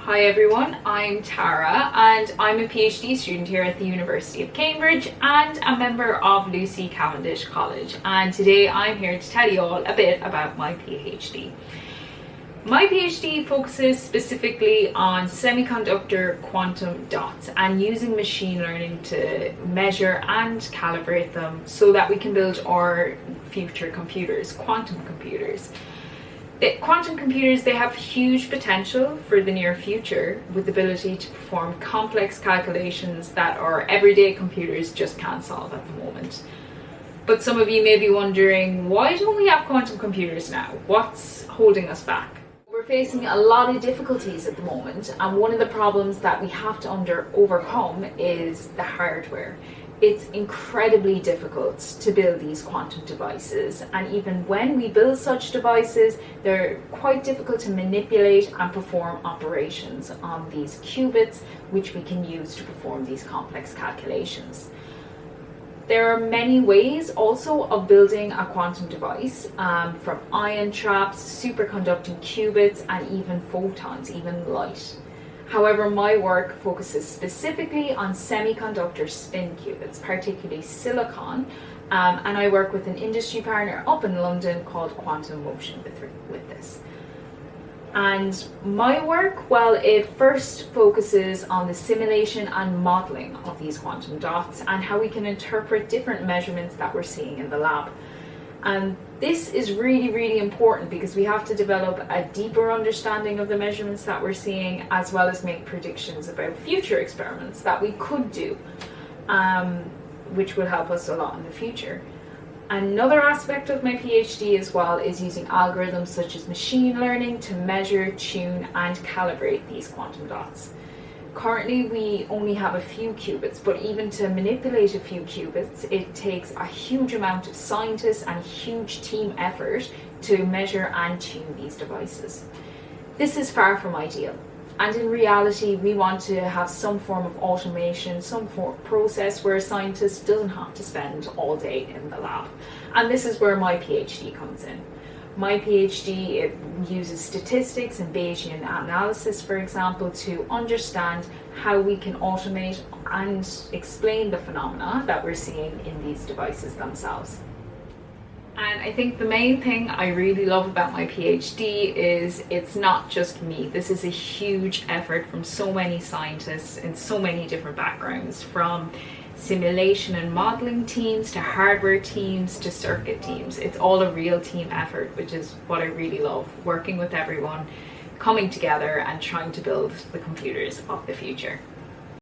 Hi everyone, I'm Tara and I'm a PhD student here at the University of Cambridge and a member of Lucy Cavendish College, and today I'm here to tell you all a bit about my PhD. My PhD focuses specifically on semiconductor quantum dots and using machine learning to measure and calibrate them so that we can build our future computers, quantum computers. The quantum computers, they have huge potential for the near future with the ability to perform complex calculations that our everyday computers just can't solve at the moment. But some of you may be wondering, why don't we have quantum computers now? What's holding us back? We're facing a lot of difficulties at the moment, and one of the problems that we have to overcome is the hardware. It's incredibly difficult to build these quantum devices, and even when we build such devices, they're quite difficult to manipulate and perform operations on these qubits, which we can use to perform these complex calculations. There are many ways also of building a quantum device, from ion traps, superconducting qubits, and even photons, even light. However, my work focuses specifically on semiconductor spin qubits, particularly silicon, and I work with an industry partner up in London called Quantum Motion with this. And my work, well, it first focuses on the simulation and modeling of these quantum dots and how we can interpret different measurements that we're seeing in the lab. And this is really important because we have to develop a deeper understanding of the measurements that we're seeing, as well as make predictions about future experiments that we could do, which will help us a lot in the future. Another aspect of my PhD as well is using algorithms such as machine learning to measure, tune, and calibrate these quantum dots. Currently, we only have a few qubits, but even to manipulate a few qubits, it takes a huge amount of scientists and a huge team effort to measure and tune these devices. This is far from ideal, and in reality, we want to have some form of automation, some process where a scientist doesn't have to spend all day in the lab. And this is where my PhD comes in. My PhD, it uses statistics and Bayesian analysis, for example, to understand how we can automate and explain the phenomena that we're seeing in these devices themselves. And I think the main thing I really love about my PhD is it's not just me. This is a huge effort from so many scientists in so many different backgrounds, from simulation and modeling teams to hardware teams to circuit teams. It's all a real team effort, which is what I really love, working with everyone, coming together and trying to build the computers of the future.